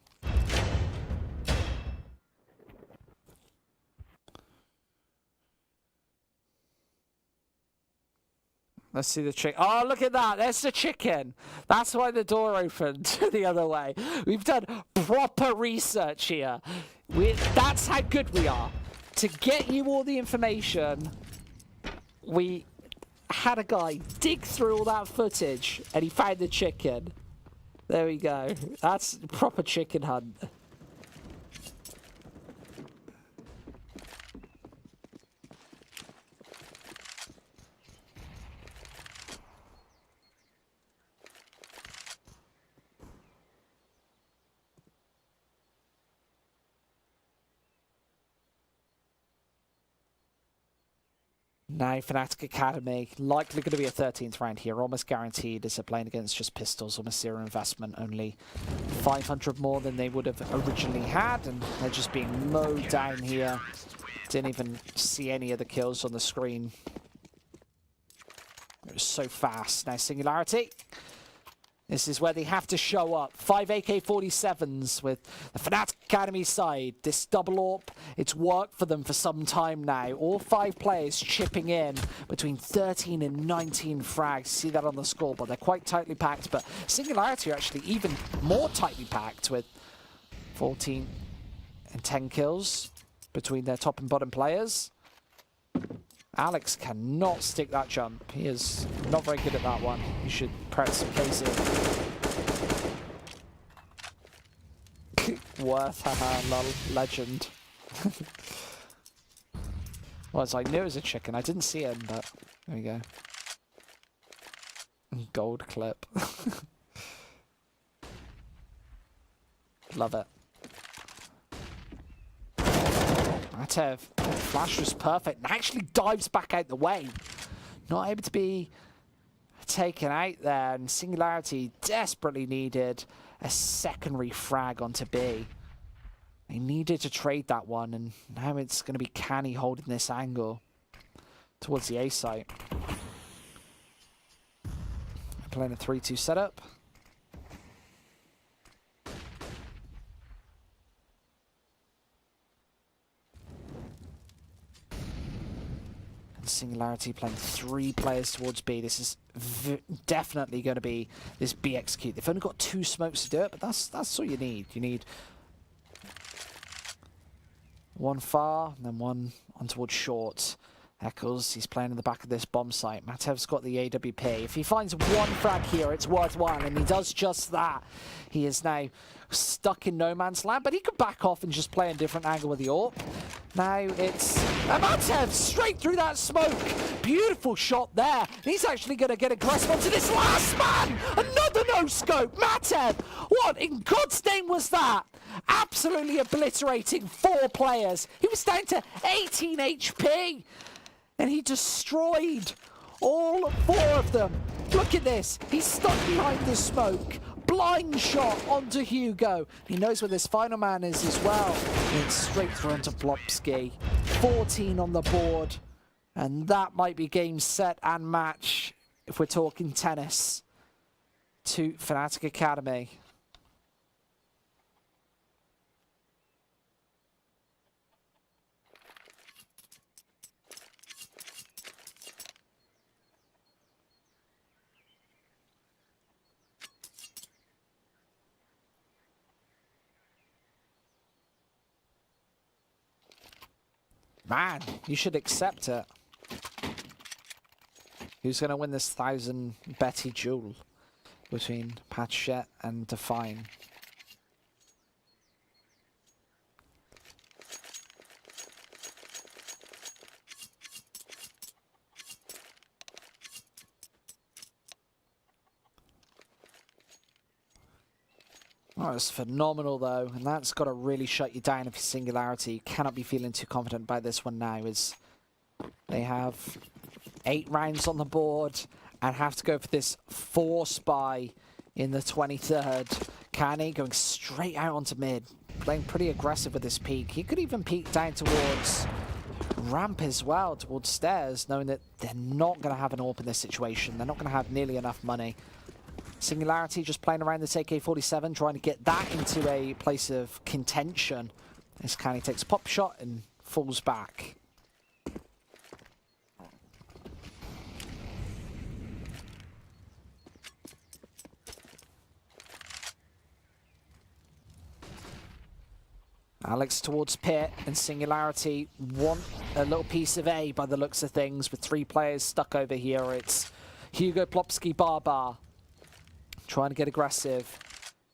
Let's see the chicken. Oh, look at that. There's the chicken. That's why the door opened the other way. We've done proper research here. That's how good we are. To get you all the information, we had a guy dig through all that footage, and he found the chicken. There we go. That's proper chicken hunt. Now, FNATIC Academy, likely going to be a 13th round here, almost guaranteed as they're playing against just pistols, almost zero investment, only 500 more than they would have originally had, and they're just being mowed down here. Didn't even see any of the kills on the screen. It was so fast. Now, Singularity This is where they have to show up. 5 AK-47s with the FNATIC Academy side. This double AWP, it's worked for them for some time now. All 5 players chipping in between 13 and 19 frags. See that on the scoreboard. They're quite tightly packed, but Singularity are actually even more tightly packed with 14 and 10 kills between their top and bottom players. Alex cannot stick that jump. He is not very good at that one. He should press some KC. Worth, haha, lol, legend. Well, I knew it was a chicken. I didn't see him, but there we go. Gold clip. Love it. Matev, flash was perfect and actually dives back out the way. Not able to be taken out there, and Singularity desperately needed a secondary frag onto B. They needed to trade that one, and now it's going to be Canny holding this angle towards the A site. Playing a 3-2 setup. Singularity playing 3 players towards B. This is definitely going to be this B execute. They've only got 2 smokes to do it, but that's all you need. You need one far and then one on towards short. Eccles, he's playing in the back of this bomb site. Matev's got the AWP. If he finds one frag here, it's worthwhile, and he does just that. He is now stuck in no man's land, but he could back off and just play a different angle with the AWP. Now it's Matev straight through that smoke. Beautiful shot there. He's actually going to get aggressive onto this last man. Another no-scope. Matev, what in God's name was that? Absolutely obliterating 4 players. He was down to 18 HP. And he destroyed all 4 of them. Look at this. He's stuck behind the smoke. Blind shot onto Hugo. He knows where this final man is as well. And it's straight through onto Blopski. 14 on the board. And that might be game, set, and match if we're talking tennis to FNATIC Academy. Man, you should accept it. Who's going to win this 1,000 Betty duel between Patchet and Define? Oh, it's phenomenal though, and that's got to really shut you down if you're Singularity. You cannot be feeling too confident about this one now, as they have 8 rounds on the board and have to go for this 4 spy in the 23rd. Canny going straight out onto mid, playing pretty aggressive with this peek. He could even peek down towards ramp as well, towards stairs, knowing that they're not going to have an AWP in this situation. They're not going to have nearly enough money. Singularity just playing around this AK-47, trying to get that into a place of contention. As Canny takes a pop shot and falls back. Alex towards Pit, and Singularity want a little piece of A by the looks of things, with 3 players stuck over here. It's Hugo, Plopski, Barbar. Trying to get aggressive.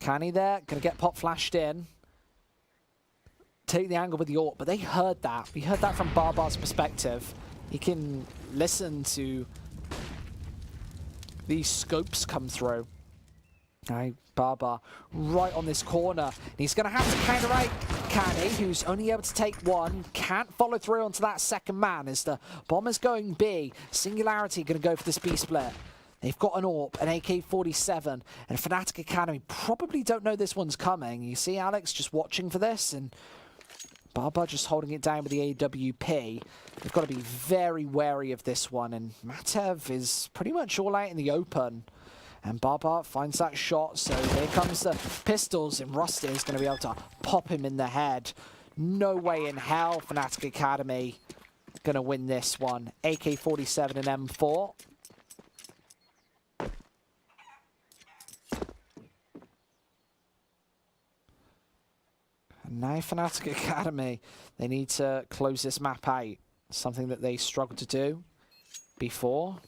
Canny there, going to get pop flashed in. Take the angle with the AWP, but they heard that. We heard that from Barbar's perspective. He can listen to these scopes come through. Now, Barbar right on this corner. He's going to have to counter out Canny, who's only able to take 1. Can't follow through onto that second man as the bomber's going B. Singularity going to go for this B split. They've got an AWP, an AK-47, and FNATIC Academy probably don't know this one's coming. You see Alex just watching for this, and Barbar just holding it down with the AWP. They've got to be very wary of this one, and Matev is pretty much all out in the open. And Baba finds that shot, so here comes the pistols, and Rusty is going to be able to pop him in the head. No way in hell FNATIC Academy going to win this one. AK-47 and M4. And now FNATIC Academy, they need to close this map out. Something that they struggled to do before.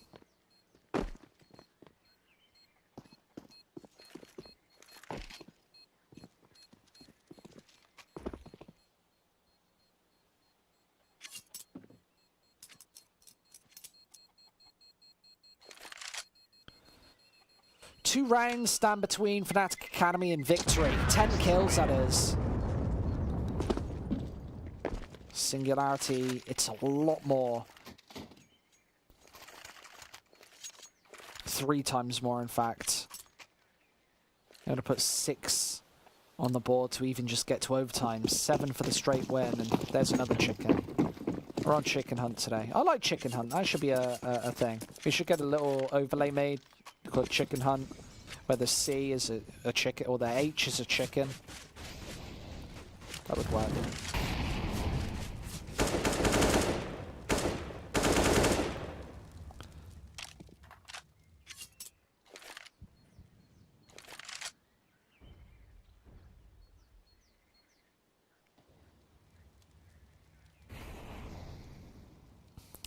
Two rounds stand between FNATIC Academy and victory. 10 kills, that is. Singularity, it's a lot more. 3 times more, in fact. I'm going to put 6 on the board to even just get to overtime. 7 for the straight win, and there's another chicken. We're on chicken hunt today. I like chicken hunt. That should be a thing. We should get a little overlay made called chicken hunt, where the C is a chicken, or the H is a chicken. That would work.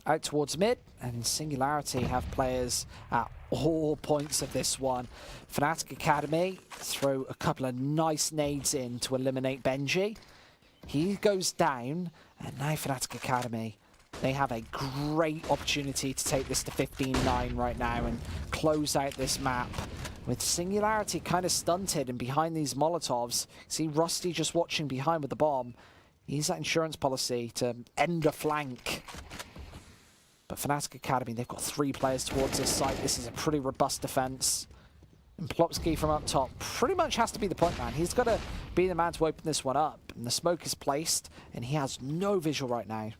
Out towards mid, and Singularity have players at all points of this one. FNATIC Academy throw a couple of nice nades in to eliminate Benji. He goes down, and now FNATIC Academy, they have a great opportunity to take this to 15-9 right now and close out this map. With Singularity kind of stunted and behind these Molotovs, see Rusty just watching behind with the bomb. He's that insurance policy to end a flank. But FNATIC Academy, they've got 3 players towards this site. This is a pretty robust defense. And Plopsky from up top pretty much has to be the point man. He's got to be the man to open this one up. And the smoke is placed, and he has no visual right now.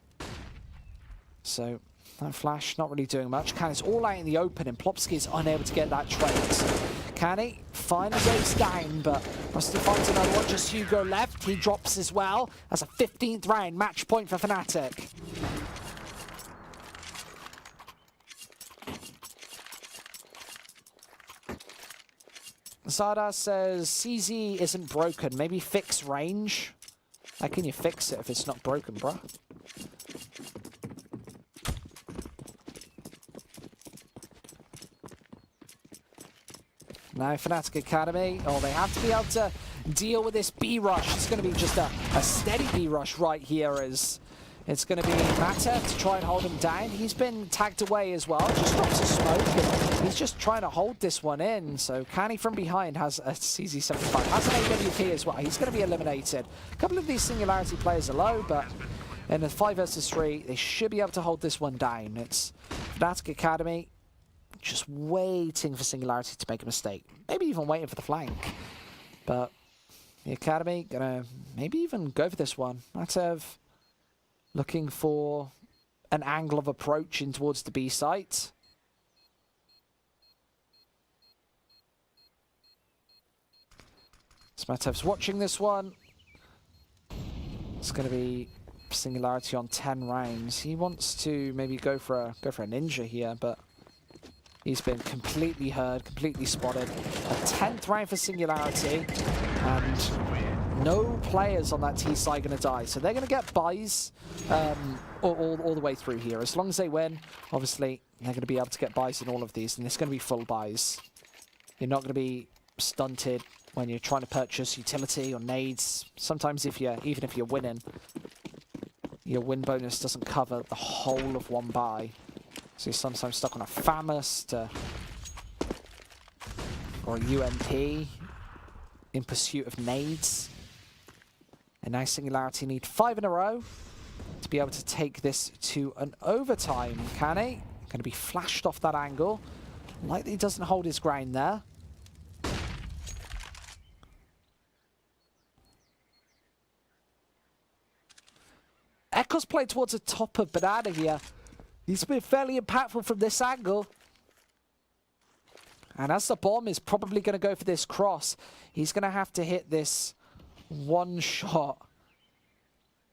So, that flash not really doing much. Canny's all out in the open, and Plopsky is unable to get that trade. Canny finally goes down, but Rusty finds another one. Just Hugo left. He drops as well. That's a 15th round. Match point for FNATIC. Zada says CZ isn't broken. Maybe fix range. How can you fix it if it's not broken, bruh? Now FNATIC Academy, oh, they have to be able to deal with this B-rush. It's going to be just a steady B-rush right here as it's going to be Mata to try and hold him down. He's been tagged away as well. Just drops a smoke, and he's just trying to hold this one in. So Canny from behind has a CZ75. Has an AWP as well. He's going to be eliminated. A couple of these Singularity players are low, but in a 5 versus 3, they should be able to hold this one down. It's FNATIC Academy just waiting for Singularity to make a mistake. Maybe even waiting for the flank. But the Academy gonna maybe even go for this one. Matev looking for an angle of approach in towards the B site. Smatev's watching this one. It's going to be Singularity on 10 rounds. He wants to maybe go for a ninja here, but he's been completely heard, completely spotted. A 10th round for Singularity, and no players on that T side going to die. So they're going to get buys all the way through here. As long as they win, obviously, they're going to be able to get buys in all of these, and it's going to be full buys. You're not going to be stunted when you're trying to purchase utility or nades. Sometimes even if you're winning, your win bonus doesn't cover the whole of one buy. So you're sometimes stuck on a FAMAS or a UMP in pursuit of nades. And now Singularity need 5 in a row to be able to take this to an overtime. Canny going to be flashed off that angle. Likely doesn't hold his ground there. Echo's played towards the top of Banana here. He's been fairly impactful from this angle. And as the bomb is probably going to go for this cross, he's going to have to hit this one shot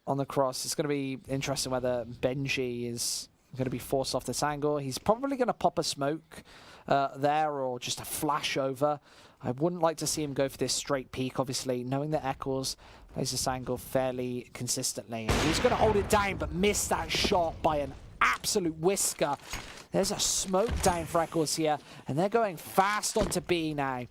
on the cross. It's going to be interesting whether Benji is going to be forced off this angle. He's probably going to pop a smoke there, or just a flash over. I wouldn't like to see him go for this straight peak, obviously, knowing that Eccles plays this angle fairly consistently. And he's going to hold it down, but miss that shot by an absolute whisker. There's a smoke down for Eccles here, and they're going fast onto B now.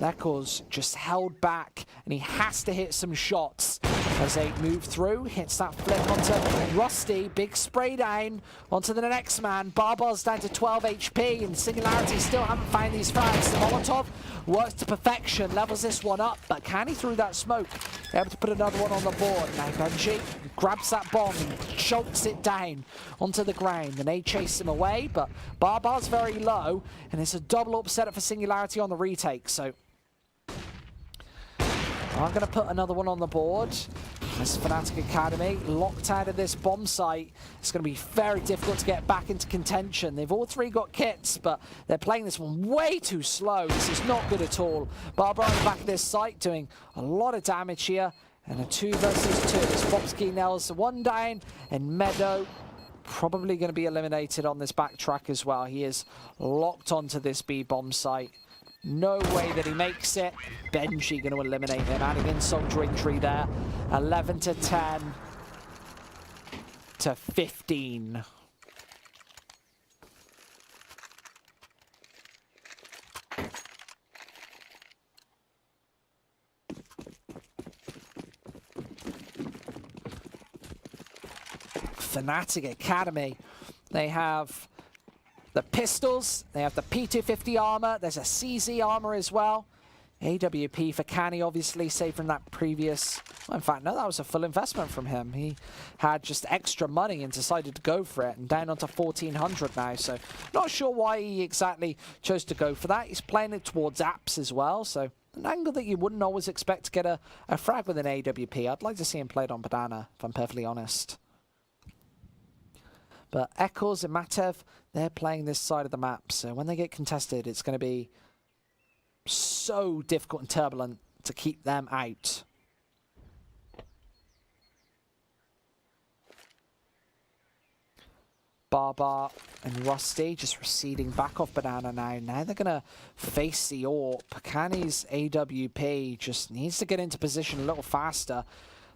Eccles just held back, and he has to hit some shots as they move through. Hits that flick onto Rusty. Big spray down onto the next man. Barbar's down to 12 HP, and Singularity still haven't found these frags. The Molotov works to perfection, levels this one up, but can he, through that smoke, able to put another one on the board? Now Benji grabs that bomb and chokes it down onto the ground, and they chase him away, but Barbar's very low, and it's a double up setup for Singularity on the retake, so I'm going to put another one on the board. This FNATIC Academy locked out of this bomb site. It's going to be very difficult to get back into contention. They've all three got kits, but they're playing this one way too slow. This is not good at all. Barbar on the back of this site doing a lot of damage here. And a 2 versus 2. As Fopsky nails one down, and Meadow probably going to be eliminated on this backtrack as well. He is locked onto this B bomb site. No way that he makes it. Benji going to eliminate him, adding insult to injury there. 11 to 10 to 15. FNATIC Academy. They have the pistols, they have the P250 armor, there's a CZ armor as well. AWP for Canny, obviously, saved from that previous... Well, in fact, no, that was a full investment from him. He had just extra money and decided to go for it, and down onto 1,400 now, so not sure why he exactly chose to go for that. He's playing it towards apps as well, so an angle that you wouldn't always expect to get a frag with an AWP. I'd like to see him played on Banana, if I'm perfectly honest. But Eccles and Matev, they're playing this side of the map, so when they get contested, it's going to be so difficult and turbulent to keep them out. Barbar and Rusty just receding back off Banana now. Now they're going to face the AWP. Canny's AWP just needs to get into position a little faster.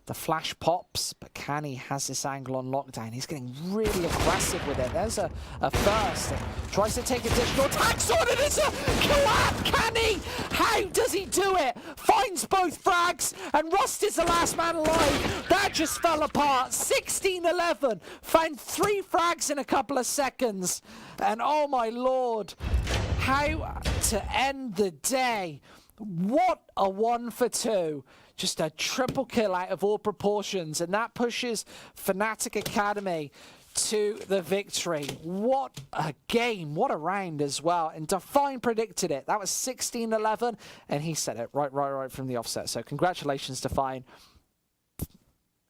The flash pops, but Canny has this angle on lockdown. He's getting really aggressive with it. There's a first. Tries to take additional attacks on it. It's a collab. Canny! How does he do it? Finds both frags, and Rust is the last man alive. That just fell apart. 16-11. Found 3 frags in a couple of seconds. And oh my lord, how to end the day. What a 1 for 2. Just a triple kill out of all proportions, and that pushes FNATIC Academy to the victory. What a game, what a round as well. And Define predicted it. That was 16-11, and he said it right from the offset. So congratulations, Define.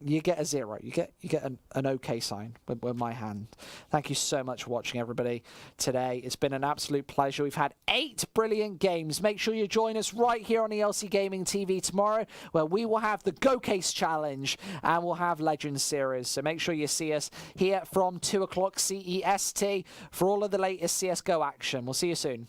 You get a 0. You get an okay sign with my hand. Thank you so much for watching, everybody, today. It's been an absolute pleasure. We've had 8 brilliant games. Make sure you join us right here on ELC Gaming TV tomorrow, where we will have the GOCASE Challenge and we'll have Legends Series. So make sure you see us here from 2 o'clock CEST for all of the latest CSGO action. We'll see you soon.